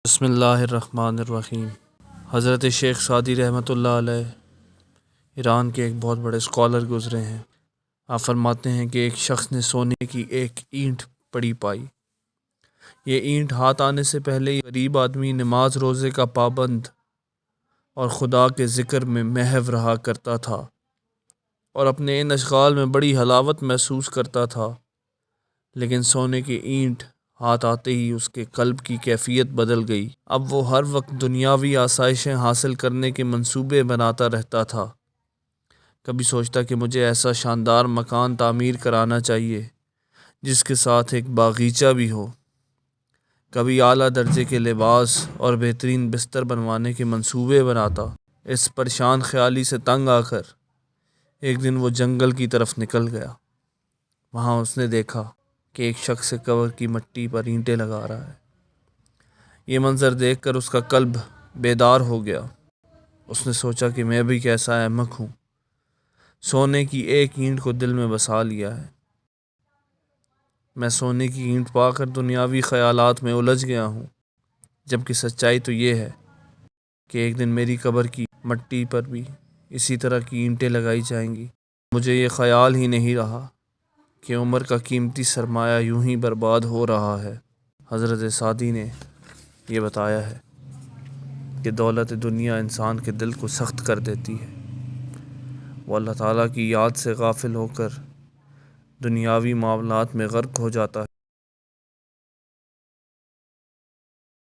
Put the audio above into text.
بسم اللہ الرحمن الرحیم۔ حضرت شیخ سعدی رحمۃ اللہ علیہ ایران کے ایک بہت بڑے اسکالر گزرے ہیں۔ آپ فرماتے ہیں کہ ایک شخص نے سونے کی ایک اینٹ پڑی پائی۔ یہ اینٹ ہاتھ آنے سے پہلے یہ غریب آدمی نماز روزے کا پابند اور خدا کے ذکر میں محو رہا کرتا تھا اور اپنے ان اشغال میں بڑی حلاوت محسوس کرتا تھا، لیکن سونے کی اینٹ ہاتھ آتے ہی اس کے قلب کی کیفیت بدل گئی۔ اب وہ ہر وقت دنیاوی آسائشیں حاصل کرنے کے منصوبے بناتا رہتا تھا۔ کبھی سوچتا کہ مجھے ایسا شاندار مکان تعمیر کرانا چاہیے جس کے ساتھ ایک باغیچہ بھی ہو۔ کبھی اعلیٰ درجے کے لباس اور بہترین بستر بنوانے کے منصوبے بناتا۔ اس پریشان خیالی سے تنگ آ کر ایک دن وہ جنگل کی طرف نکل گیا۔ وہاں اس نے دیکھا کہ ایک شخص قبر کی مٹی پر اینٹیں لگا رہا ہے۔ یہ منظر دیکھ کر اس کا قلب بیدار ہو گیا۔ اس نے سوچا کہ میں بھی کیسا احمق ہوں، سونے کی ایک اینٹ کو دل میں بسا لیا ہے۔ میں سونے کی اینٹ پا کر دنیاوی خیالات میں الجھ گیا ہوں، جبکہ سچائی تو یہ ہے کہ ایک دن میری قبر کی مٹی پر بھی اسی طرح کی اینٹیں لگائی جائیں گی۔ مجھے یہ خیال ہی نہیں رہا کہ عمر کا قیمتی سرمایہ یوں ہی برباد ہو رہا ہے۔ حضرت سعدی نے یہ بتایا ہے کہ دولت دنیا انسان کے دل کو سخت کر دیتی ہے۔ وہ اللہ تعالیٰ کی یاد سے غافل ہو کر دنیاوی معاملات میں غرق ہو جاتا ہے۔